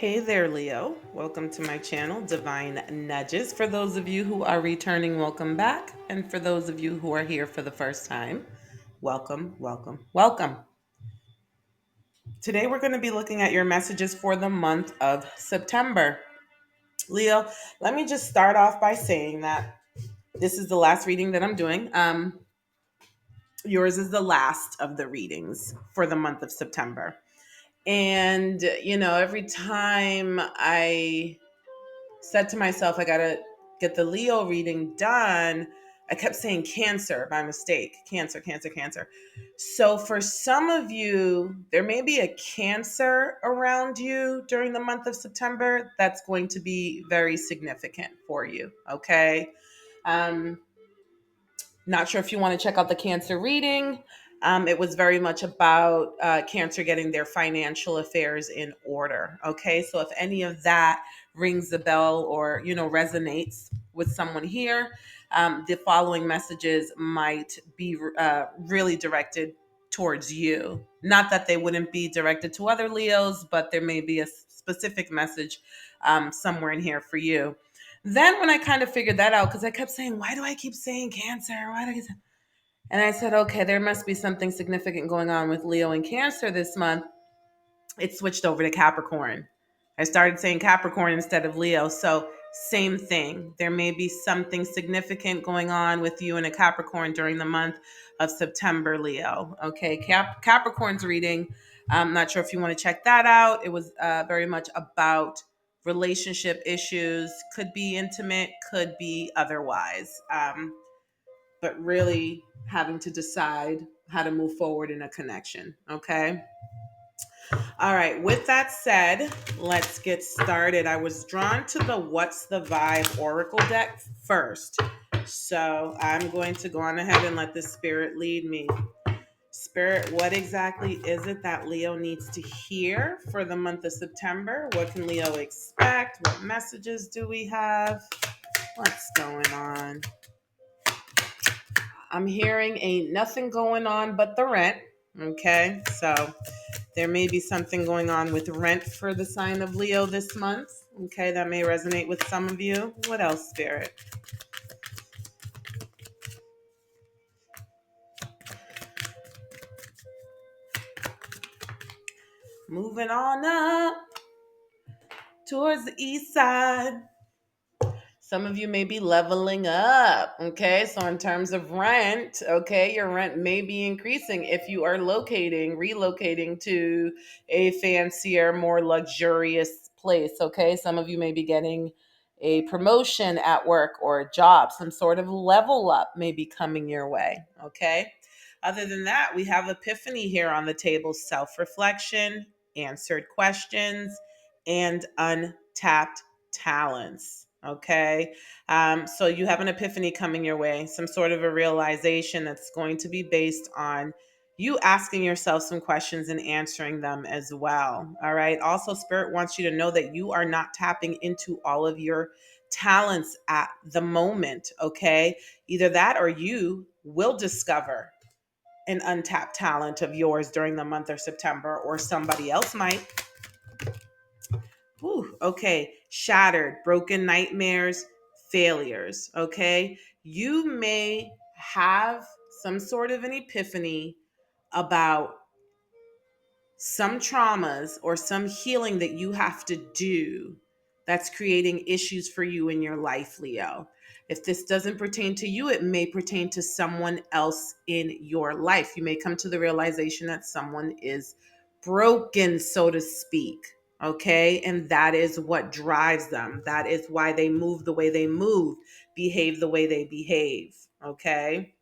Hey there, Leo. Welcome to my channel, Divine Nudges. For those of you who are returning, welcome back. And for those of you who are here for the first time, welcome, welcome, welcome. Today we're going to be looking at your messages for the month of September. Leo, let me just start off by saying that this is the last reading that I'm doing. Yours is the last of the readings for the month of September. And, every time I said to myself, I got to get the Leo reading done, I kept saying cancer by mistake. Cancer, cancer, cancer. So for some of you, there may be a cancer around you during the month of September that's going to be very significant for you. Okay. Um, Not sure if you want to check out the cancer reading. It was very much about cancer getting their financial affairs in order. Okay, so if any of that rings a bell or resonates with someone here, the following messages might be really directed towards you. Not that they wouldn't be directed to other Leos, but there may be a specific message somewhere in here for you. Then when I kind of figured that out, because I kept saying, why do I keep saying cancer? Why do I And I said, okay, there must be something significant going on with Leo and Cancer this month. It switched over to Capricorn. I started saying Capricorn instead of Leo. So same thing. There may be something significant going on with you and a Capricorn during the month of September, Leo. Okay, Capricorn's reading. I'm not sure if you want to check that out. It was very much about relationship issues. Could be intimate, could be otherwise. But really having to decide how to move forward in a connection. Okay. All right. With that said, let's get started. I was drawn to the What's the Vibe Oracle deck first. So I'm going to go on ahead and let the spirit lead me. Spirit, what exactly is it that Leo needs to hear for the month of September? What can Leo expect? What messages do we have? What's going on? I'm hearing ain't nothing going on but the rent. Okay, so there may be something going on with rent for the sign of Leo this month. Okay, that may resonate with some of you. What else, Spirit? Moving on up towards the east side. Some of you may be leveling up. Okay, so in terms of rent, okay, your rent may be increasing if you are relocating to a fancier, more luxurious place. Okay, some of you may be getting a promotion at work or a job, some sort of level up may be coming your way. Okay, other than that, we have epiphany here on the table: self reflection, answered questions, and untapped talents. Okay. So you have an epiphany coming your way, some sort of a realization that's going to be based on you asking yourself some questions and answering them as well. All right. Also, Spirit wants you to know that you are not tapping into all of your talents at the moment. Okay. Either that or you will discover an untapped talent of yours during the month of September, or somebody else might. Whew, okay. Shattered, broken nightmares, failures. Okay. You may have some sort of an epiphany about some traumas or some healing that you have to do that's creating issues for you in your life, Leo. If this doesn't pertain to you, it may pertain to someone else in your life. You may come to the realization that someone is broken, so to speak. Okay. And that is what drives them. That is why they move the way they move, behave the way they behave. Okay.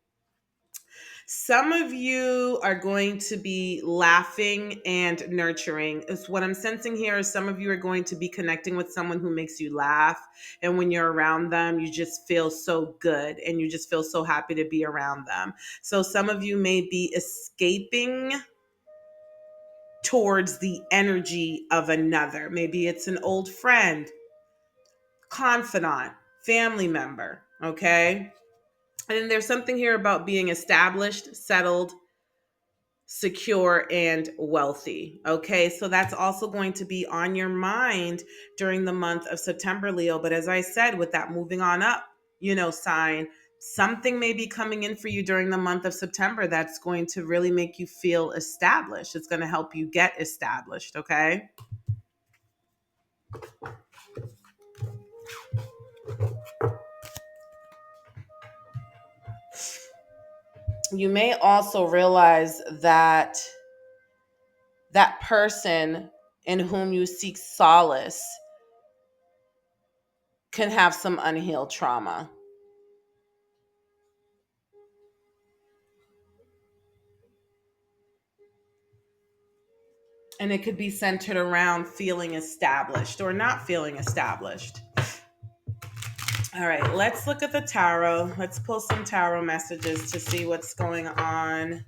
Some of you are going to be laughing and nurturing. Is what I'm sensing here is some of you are going to be connecting with someone who makes you laugh. And when you're around them, you just feel so good and you just feel so happy to be around them. So some of you may be escaping towards the energy of another. Maybe it's an old friend, confidant, family member. Okay. And then there's something here about being established, settled, secure, and wealthy. Okay, so that's also going to be on your mind during the month of September, Leo. But as I said, with that moving on up, sign, something may be coming in for you during the month of September that's going to really make you feel established. It's going to help you get established. Okay. You may also realize that that person in whom you seek solace can have some unhealed trauma. And it could be centered around feeling established or not feeling established. All right, let's look at the tarot. Let's pull some tarot messages to see what's going on.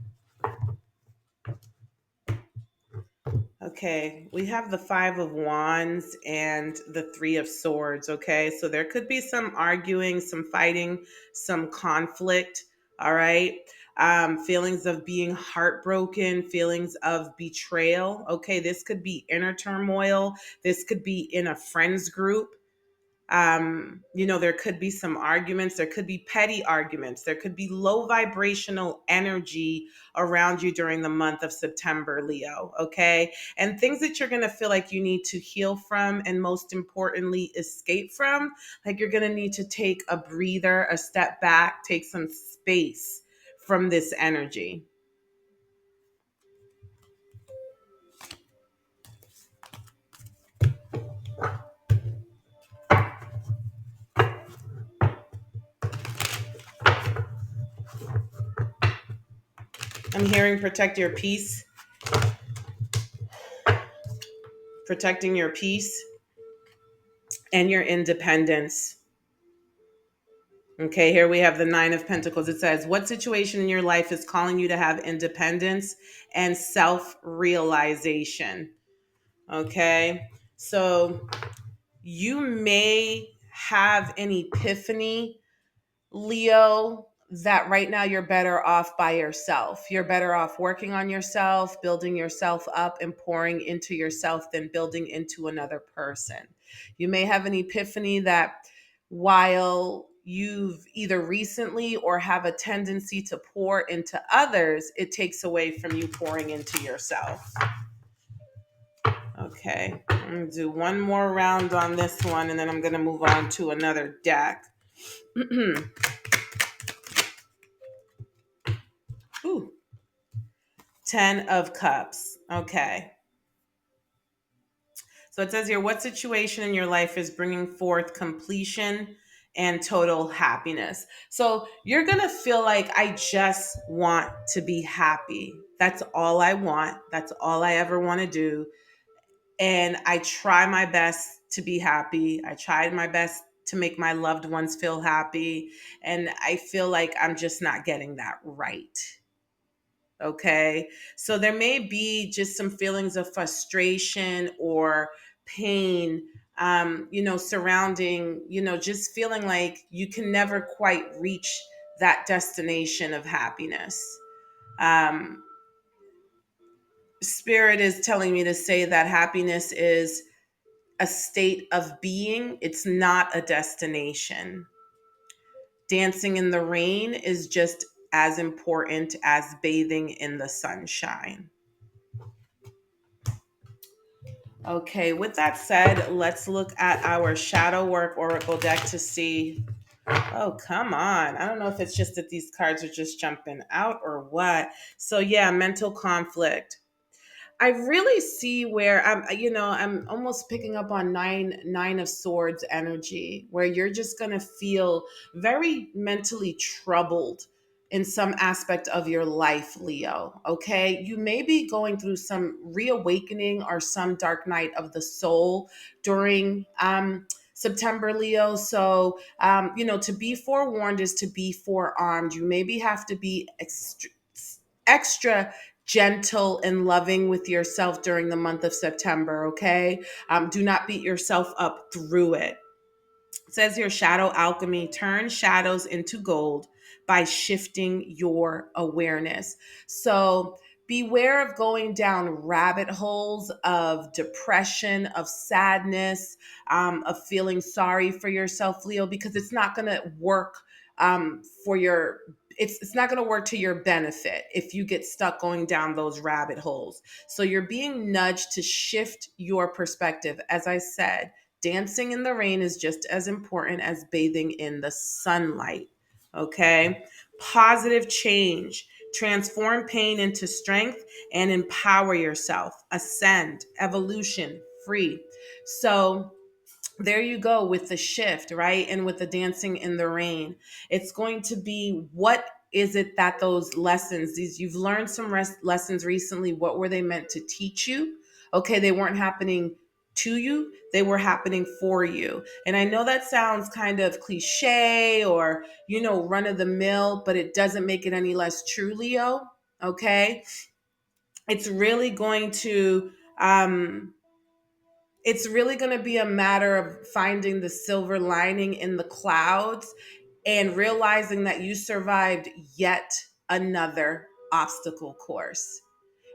Okay, we have the Five of Wands and the Three of Swords. Okay, so there could be some arguing, some fighting, some conflict. All right, feelings of being heartbroken, feelings of betrayal. Okay, this could be inner turmoil. This could be in a friends group. There could be some arguments, there could be petty arguments, there could be low vibrational energy around you during the month of September, Leo. Okay, and things that you're going to feel like you need to heal from, and most importantly escape from. Like, you're going to need to take a breather, a step back, take some space from this energy. I'm hearing protect your peace, protecting your peace and your independence. Okay, here we have the Nine of Pentacles. It says, what situation in your life is calling you to have independence and self-realization? Okay, so you may have an epiphany, Leo, that right now you're better off by yourself. You're better off working on yourself, building yourself up, and pouring into yourself than building into another person. You may have an epiphany that while you've either recently or have a tendency to pour into others, it takes away from you pouring into yourself. Okay, I'm going to do one more round on this one, and then I'm going to move on to another deck. Ooh. 10 of Cups. Okay. So it says here, what situation in your life is bringing forth completion and total happiness? So you're going to feel like, I just want to be happy. That's all I want. That's all I ever want to do. And I try my best to be happy. I tried my best to make my loved ones feel happy. And I feel like I'm just not getting that right. Okay. So there may be just some feelings of frustration or pain, surrounding, just feeling like you can never quite reach that destination of happiness. Um, Spirit is telling me to say that happiness is a state of being, it's not a destination. Dancing in the rain is just as important as bathing in the sunshine. Okay, with that said, let's look at our Shadow Work Oracle deck to see. Oh, come on. I don't know if it's just that these cards are just jumping out or what. So, yeah, mental conflict. I really see where I'm almost picking up on nine of swords energy, where you're just going to feel very mentally troubled in some aspect of your life, Leo. Okay. You may be going through some reawakening or some dark night of the soul during, September, Leo. So, to be forewarned is to be forearmed. You maybe have to be extra gentle and loving with yourself during the month of September, okay? Do not beat yourself up through it. It says here, shadow alchemy, turn shadows into gold by shifting your awareness. So beware of going down rabbit holes of depression, of sadness, of feeling sorry for yourself, Leo, because it's not going to work for your it's not going to work to your benefit if you get stuck going down those rabbit holes. So you're being nudged to shift your perspective. As I said, dancing in the rain is just as important as bathing in the sunlight. Okay? Positive change. Transform pain into strength and empower yourself. Ascend, evolution, free. So there you go with the shift, right? And with the dancing in the rain, it's going to be, what is it that those lessons, these you've learned some lessons recently, what were they meant to teach you? Okay, they weren't happening to you, they were happening for you. And I know that sounds kind of cliche or, run of the mill, but it doesn't make it any less true, Leo. Okay, it's really going to um it's really going to be a matter of finding the silver lining in the clouds and realizing that you survived yet another obstacle course.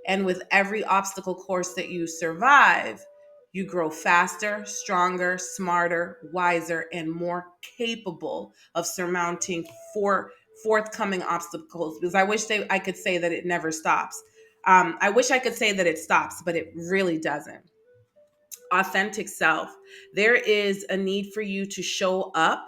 And with every obstacle course that you survive, you grow faster, stronger, smarter, wiser, and more capable of surmounting forthcoming obstacles. Because I wish I could say that it never stops. I wish I could say that it stops, but it really doesn't. Authentic self. There is a need for you to show up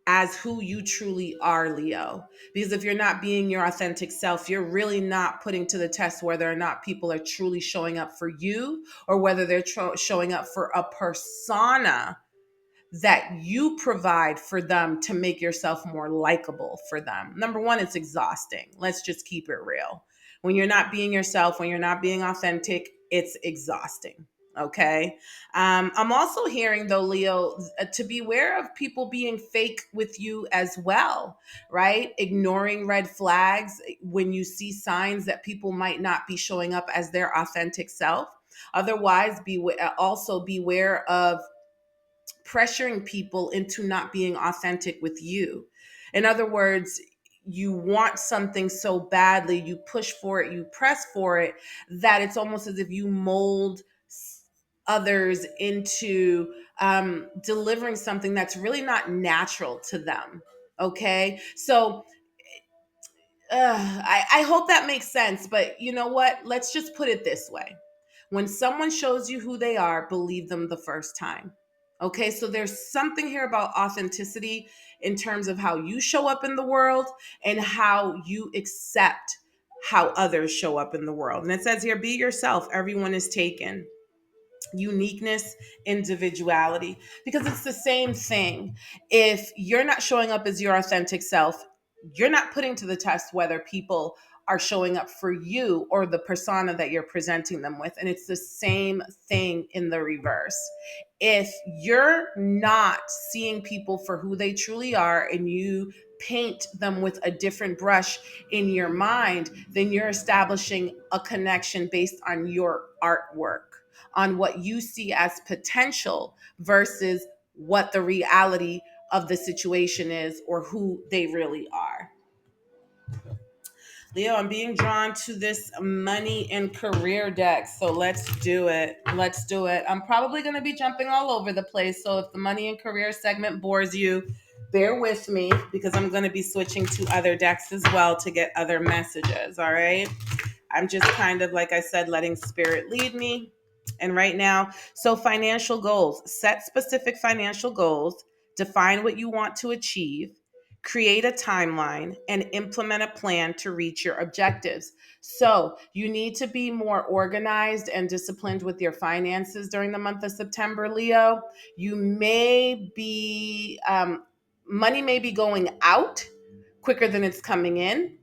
as who you truly are, Leo. Because if you're not being your authentic self, you're really not putting to the test whether or not people are truly showing up for you or whether they're showing up for a persona that you provide for them to make yourself more likable for them. Number one, it's exhausting. Let's just keep it real. When you're not being yourself, when you're not being authentic, it's exhausting. Okay. I'm also hearing, though, Leo, to beware of people being fake with you as well, right? Ignoring red flags when you see signs that people might not be showing up as their authentic self. Otherwise, also beware of pressuring people into not being authentic with you. In other words, you want something so badly, you push for it, you press for it, that it's almost as if you mold others into delivering something that's really not natural to them. Okay. So I hope that makes sense. But you know what? Let's just put it this way. When someone shows you who they are, believe them the first time. Okay, so there's something here about authenticity in terms of how you show up in the world and how you accept how others show up in the world. And it says here, be yourself, everyone is taken. Uniqueness, individuality, because it's the same thing. If you're not showing up as your authentic self, you're not putting to the test whether people are showing up for you or the persona that you're presenting them with. And it's the same thing in the reverse. If you're not seeing people for who they truly are and you paint them with a different brush in your mind, then you're establishing a connection based on your artwork, on what you see as potential versus what the reality of the situation is or who they really are. Leo, I'm being drawn to this money and career deck. So let's do it. Let's do it. I'm probably going to be jumping all over the place. So if the money and career segment bores you, bear with me because I'm going to be switching to other decks as well to get other messages. All right. I'm just kind of, like I said, letting spirit lead me. And right now, so financial goals, set specific financial goals, define what you want to achieve, create a timeline, and implement a plan to reach your objectives. So you need to be more organized and disciplined with your finances during the month of September, Leo. You may be, money may be going out quicker than it's coming in.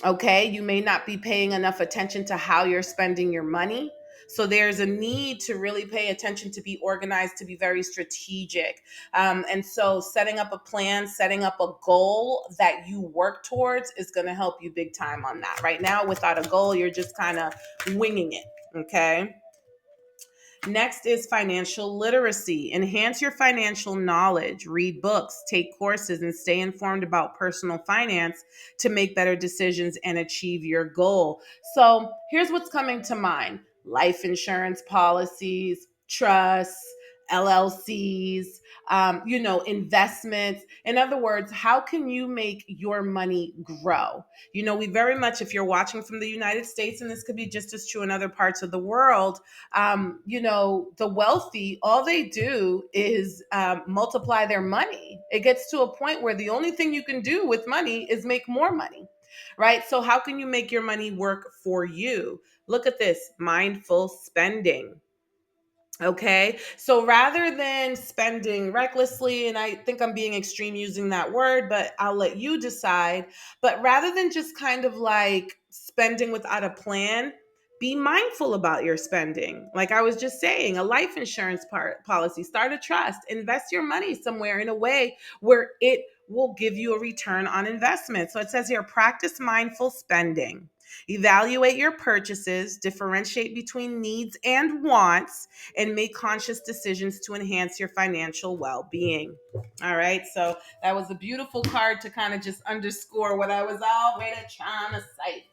Okay, you may not be paying enough attention to how you're spending your money. So there's a need to really pay attention, to be organized, to be very strategic. And so setting up a plan, setting up a goal that you work towards is going to help you big time on that. Right now, without a goal, you're just kind of winging it. Okay. Next is financial literacy. Enhance your financial knowledge, read books, take courses, and stay informed about personal finance to make better decisions and achieve your goal. So, here's what's coming to mind: life insurance policies, trusts, LLCs, investments. In other words, how can you make your money grow? We very much, if you're watching from the United States, and this could be just as true in other parts of the world, the wealthy, all they do is multiply their money. It gets to a point where the only thing you can do with money is make more money, right? So, how can you make your money work for you? Look at this: mindful spending. Okay. So rather than spending recklessly, and I think I'm being extreme using that word, but I'll let you decide. But rather than just kind of like spending without a plan, be mindful about your spending. Like I was just saying, a life insurance policy, start a trust, invest your money somewhere in a way where it will give you a return on investment. So it says here, practice mindful spending. Evaluate your purchases, differentiate between needs and wants, and make conscious decisions to enhance your financial well being. All right. So that was a beautiful card to kind of just underscore what I was already trying to say.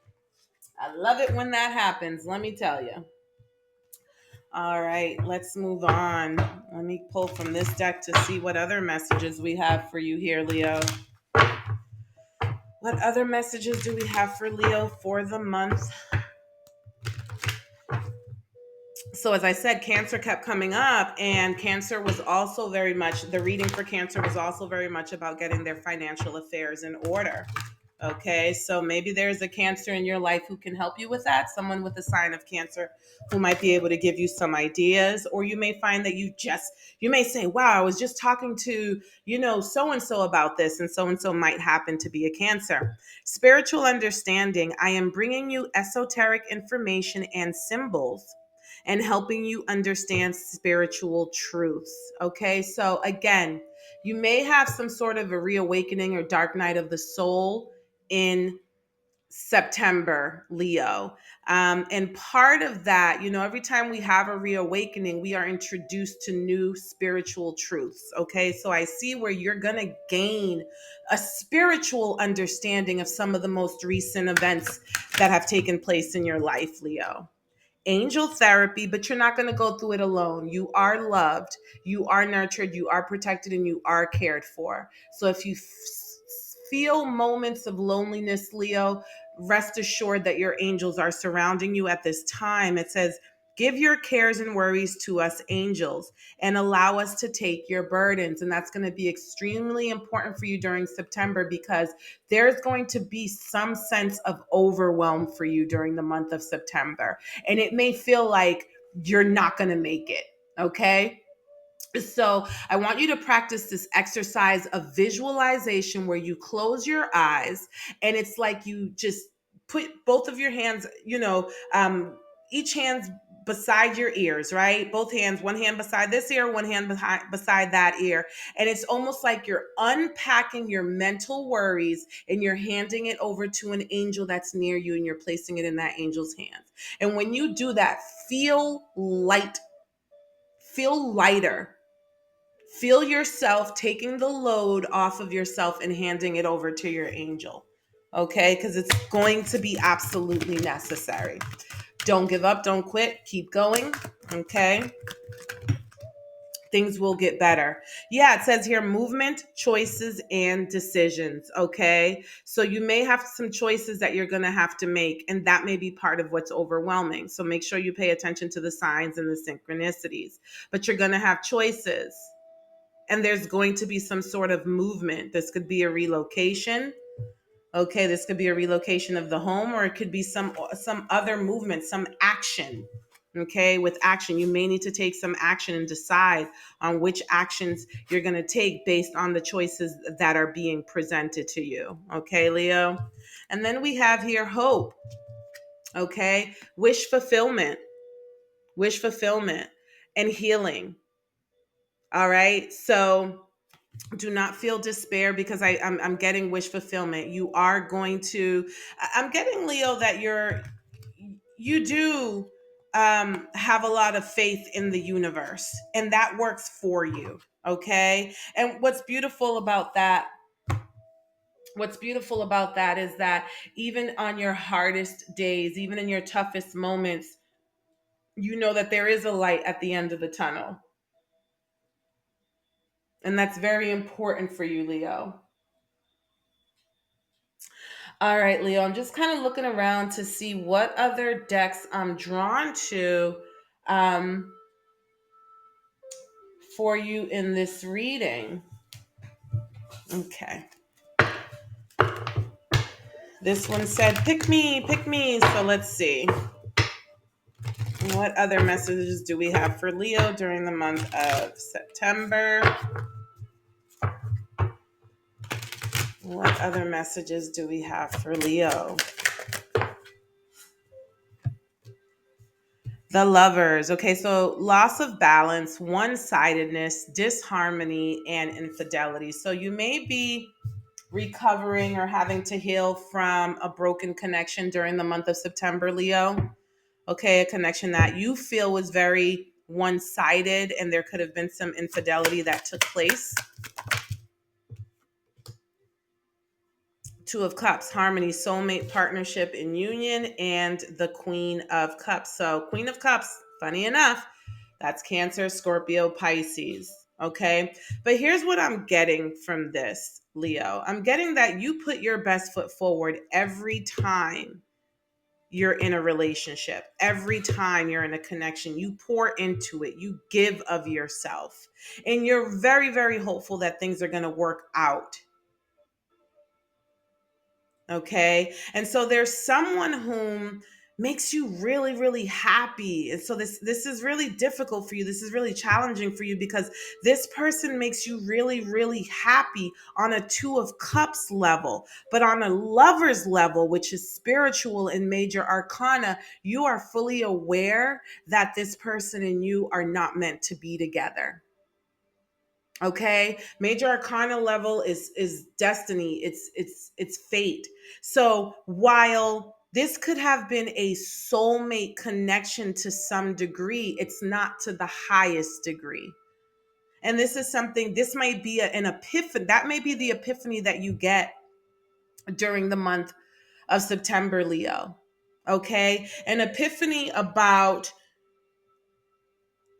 I love it when that happens, let me tell you. All right, let's move on. Let me pull from this deck to see what other messages we have for you here, Leo. What other messages do we have for Leo for the month? So as I said, Cancer kept coming up, and Cancer was also very much, the reading for Cancer was also very much about getting their financial affairs in order. Okay, so maybe there's a Cancer in your life who can help you with that, someone with a sign of Cancer who might be able to give you some ideas. Or you may find that you may say, wow, I was just talking to, so and so about this, and so might happen to be a Cancer. Spiritual understanding: I am bringing you esoteric information and symbols and helping you understand spiritual truths. Okay, so again, you may have some sort of a reawakening or dark night of the soul in September, Leo. And part of that, every time we have a reawakening, we are introduced to new spiritual truths. Okay, so I see where you're going to gain a spiritual understanding of some of the most recent events that have taken place in your life, Leo. Angel therapy, but you're not going to go through it alone. You are loved, you are nurtured, you are protected, and you are cared for. So if you feel moments of loneliness, Leo, rest assured that your angels are surrounding you at this time. It says, give your cares and worries to us, angels, and allow us to take your burdens. And that's going to be extremely important for you during September, because there's going to be some sense of overwhelm for you during the month of September. And it may feel like you're not going to make it. Okay. So I want you to practice this exercise of visualization where you close your eyes, and it's like you just put both of your hands, each hand's beside your ears, right? Both hands, one hand beside this ear, one hand beside that ear. And it's almost like you're unpacking your mental worries and you're handing it over to an angel that's near you, and you're placing it in that angel's hands. And when you do that, feel light, feel lighter. Feel yourself taking the load off of yourself and handing it over to your angel. Okay? Because it's going to be absolutely necessary. Don't give up. Don't quit. Keep going. Okay? Things will get better. Yeah, it says here movement, choices, and decisions. Okay. So you may have some choices that you're going to have to make, and that may be part of what's overwhelming. So make sure you pay attention to the signs and the synchronicities. But you're going to have choices, and there's going to be some sort of movement. This could be a relocation. Okay, this could be a relocation of the home, or it could be some other movement, some action. Okay, with action, you may need to take some action and decide on which actions you're going to take based on the choices that are being presented to you. Okay, Leo. And then we have here hope. Okay, wish fulfillment, and healing. All right, so do not feel despair, because I'm getting wish fulfillment. You are going to, I'm getting, Leo, that you do have a lot of faith in the universe, and that works for you. Okay. And what's beautiful about that is that even on your hardest days, even in your toughest moments, you know that there is a light at the end of the tunnel. And that's very important for you, Leo. All right, Leo, I'm just kind of looking around to see what other decks I'm drawn to um, for you in this reading. Okay. This one said, pick me, pick me. So let's see. What other messages do we have for Leo during the month of September? What other messages do we have for Leo? The Lovers. Okay, so loss of balance, one-sidedness, disharmony, and infidelity. So you may be recovering or having to heal from a broken connection during the month of September, Leo. Okay, a connection that you feel was very one-sided and there could have been some infidelity that took place. Two of Cups, harmony, soulmate, partnership, and union, and the Queen of Cups. So, Queen of Cups, funny enough, that's Cancer, Scorpio, Pisces. Okay. But here's what I'm getting from this, Leo. I'm getting that you put your best foot forward every time you're in a relationship, every time you're in a connection. You pour into it, you give of yourself, and you're very, very hopeful that things are going to work out. Okay. And so there's someone whom makes you really, really happy. And so this is really difficult for you. This is really challenging for you because this person makes you really, really happy on a Two of Cups level. But on a lover's level, which is spiritual and major arcana, you are fully aware that this person and you are not meant to be together. Okay, major arcana level is destiny. It's fate. So while this could have been a soulmate connection to some degree, it's not to the highest degree. And this is something, this might be an epiphany. That may be the epiphany that you get during the month of September, Leo. Okay, an epiphany about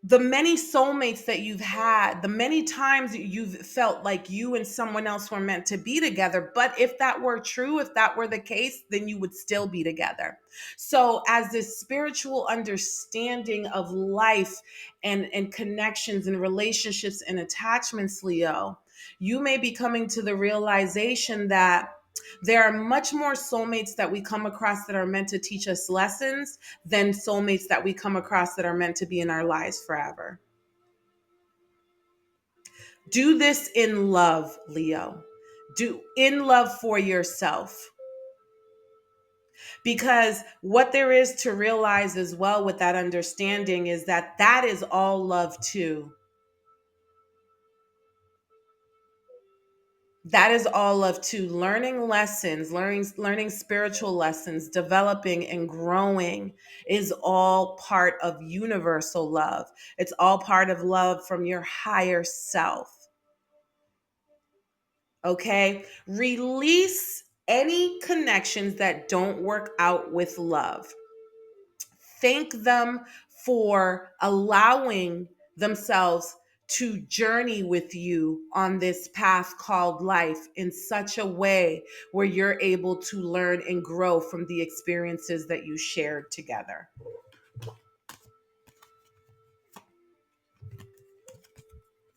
the many soulmates that you've had, the many times you've felt like you and someone else were meant to be together. But if that were true, if that were the case, then you would still be together. So, as this spiritual understanding of life and connections and relationships and attachments, Leo, you may be coming to the realization that there are much more soulmates that we come across that are meant to teach us lessons than soulmates that we come across that are meant to be in our lives forever. Do this in love, Leo. Do in love for yourself. Because what there is to realize as well with that understanding is that that is all love too. That is all of too. Learning lessons, learning spiritual lessons, developing and growing is all part of universal love. It's all part of love from your higher self. Okay? Release any connections that don't work out with love. Thank them for allowing themselves to journey with you on this path called life in such a way where you're able to learn and grow from the experiences that you shared together.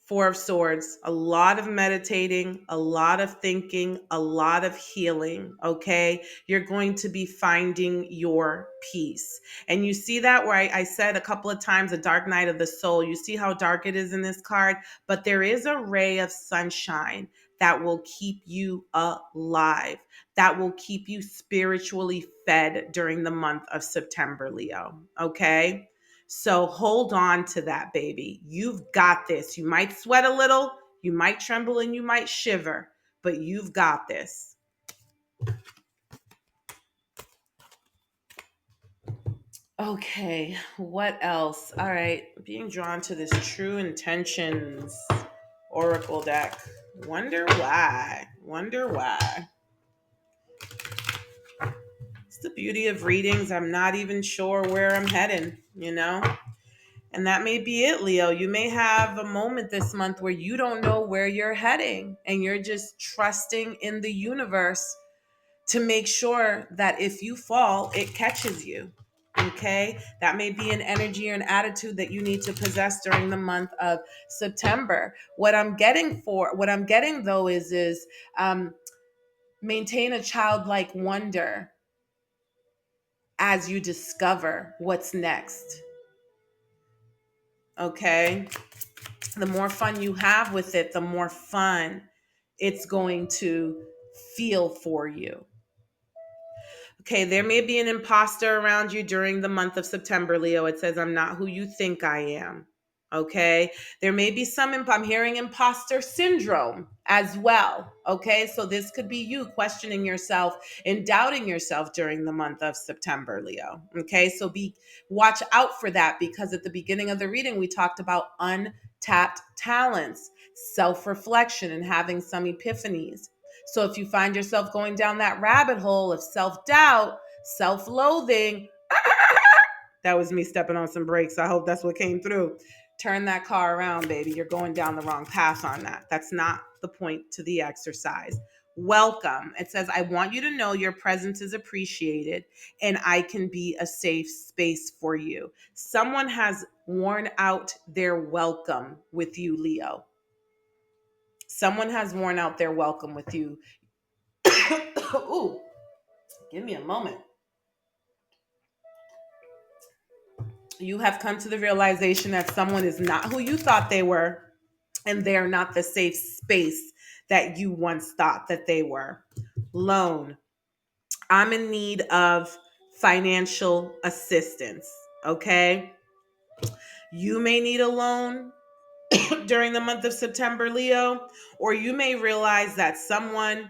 Four of Swords, a lot of meditating, a lot of thinking, a lot of healing. Okay. You're going to be finding your peace. And you see that where I said a couple of times, a dark night of the soul. You see how dark it is in this card, but there is a ray of sunshine that will keep you alive, that will keep you spiritually fed during the month of September, Leo. Okay. So hold on to that, baby. You've got this. You might sweat a little, you might tremble, and you might shiver, but you've got this. Okay, what else? All right, being drawn to this True Intentions Oracle deck. Wonder why. Wonder why. It's the beauty of readings. I'm not even sure where I'm heading, you know? And that may be it, Leo. You may have a moment this month where you don't know where you're heading and you're just trusting in the universe to make sure that if you fall, it catches you. Okay? That may be an energy or an attitude that you need to possess during the month of September. What I'm getting though is um, maintain a childlike wonder as you discover what's next. Okay? The more fun you have with it, the more fun it's going to feel for you. Okay, there may be an imposter around you during the month of September, Leo. It says, I'm not who you think I am. Okay, there may be I'm hearing imposter syndrome as well. Okay, so this could be you questioning yourself and doubting yourself during the month of September, Leo. Okay, so watch out for that, because at the beginning of the reading, we talked about untapped talents, self reflection, and having some epiphanies. So if you find yourself going down that rabbit hole of self doubt, self loathing, that was me stepping on some brakes. I hope that's what came through. Turn that car around, baby. You're going down the wrong path on that. That's not the point to the exercise. Welcome. It says, I want you to know your presence is appreciated and I can be a safe space for you. Someone has worn out their welcome with you, Leo. Someone has worn out their welcome with you. Ooh, give me a moment. You have come to the realization that someone is not who you thought they were, and they're not the safe space that you once thought that they were. Loan. I'm in need of financial assistance. Okay. You may need a loan during the month of September, Leo, or you may realize that someone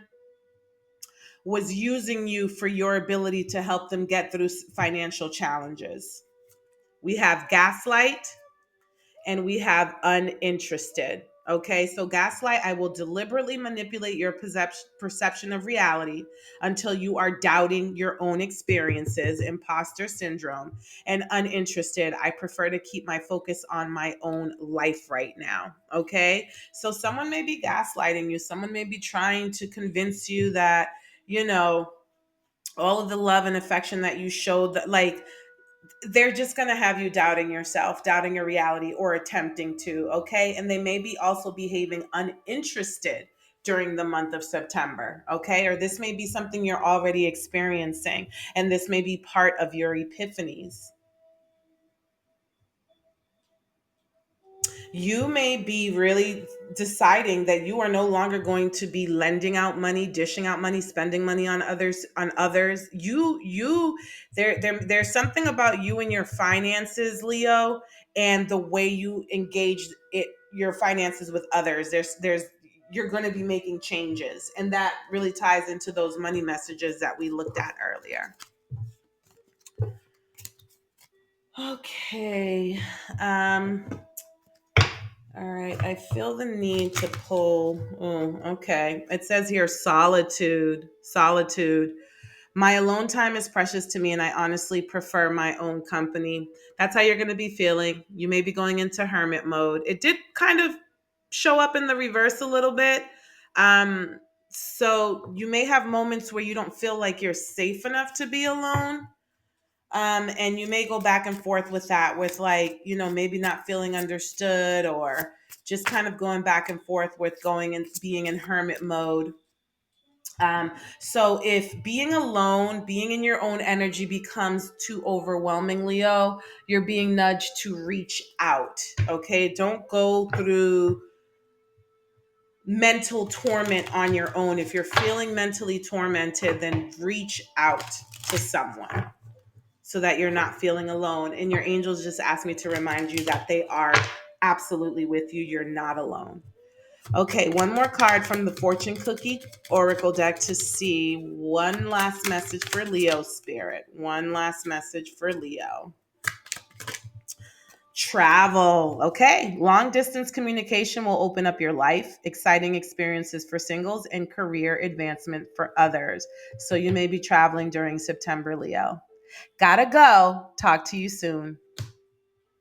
was using you for your ability to help them get through financial challenges. We have gaslight and we have uninterested. Okay, so gaslight, I will deliberately manipulate your perception of reality until you are doubting your own experiences, imposter syndrome, and uninterested. I prefer to keep my focus on my own life right now. Okay, so someone may be gaslighting you, someone may be trying to convince you that, you know, all of the love and affection that you showed, that like they're just going to have you doubting yourself, doubting your reality, or attempting to. Okay. And they may be also behaving uninterested during the month of September. Okay. Or this may be something you're already experiencing, and this may be part of your epiphanies. You may be really deciding that you are no longer going to be lending out money, dishing out money, spending money on others. There's something about you and your finances, Leo, and the way you engage your finances with others. There's you're going to be making changes, and that really ties into those money messages that we looked at earlier. Okay. um All right, I feel the need to pull. Oh, okay. It says here solitude, solitude. My alone time is precious to me, and I honestly prefer my own company. That's how you're going to be feeling. You may be going into hermit mode. It did kind of show up in the reverse a little bit. So you may have moments where you don't feel like you're safe enough to be alone. And you may go back and forth with that, with like, maybe not feeling understood, or just kind of going back and forth with going and being in hermit mode. So if being alone, being in your own energy becomes too overwhelming, Leo, you're being nudged to reach out. Okay. Don't go through mental torment on your own. If you're feeling mentally tormented, then reach out to someone so that you're not feeling alone. And your angels just asked me to remind you that they are absolutely with you. You're not alone. Okay, one more card from the Fortune Cookie Oracle deck to see one last message for Leo Spirit. One last message for Leo. Travel. Okay. Long distance communication will open up your life, exciting experiences for singles, and career advancement for others. So you may be traveling during September, Leo. Gotta go. Talk to you soon.